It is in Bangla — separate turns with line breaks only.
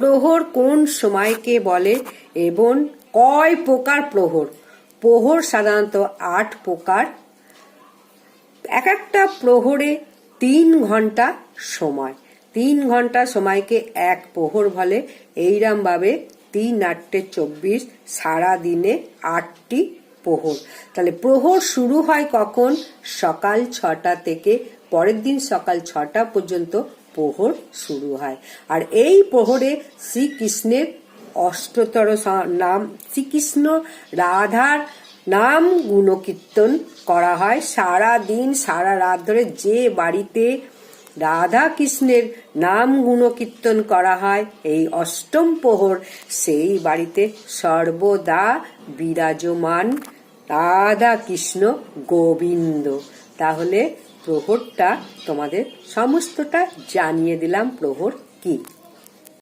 প্রহর কোন সময়কে বলে এবং কয় প্রকার প্রহর? প্রহর সাধারণত 8 প্রকার। এক একটা প্রহরে 3 ঘন্টা সময়। 3 ঘন্টা সময়কে এক প্রহর বলে। এইরকম ভাবে 3 8 24, সারাদিনে 8টি প্রহর। তাহলে প্রহর শুরু হয় কখন? সকাল 6টা থেকে পরের দিন সকাল 6টা পর্যন্ত প্রহর শুরু হয়। আর এই প্রহরে শ্রীকৃষ্ণের অষ্টতর নাম, শ্রীকৃষ্ণ রাধার নাম গুণকীর্তন করা হয়। সারা দিন সারা রাত ধরে যে বাড়িতে রাধা কৃষ্ণের নাম গুণকীর্তন করা হয় এই অষ্টম প্রহর, সেই বাড়িতে সর্বদা বিরাজমান রাধা কৃষ্ণ গোবিন্দ। তাহলে প্রহরটা তোমাদের সমস্তটা জানিয়ে দিলাম, প্রহর কি।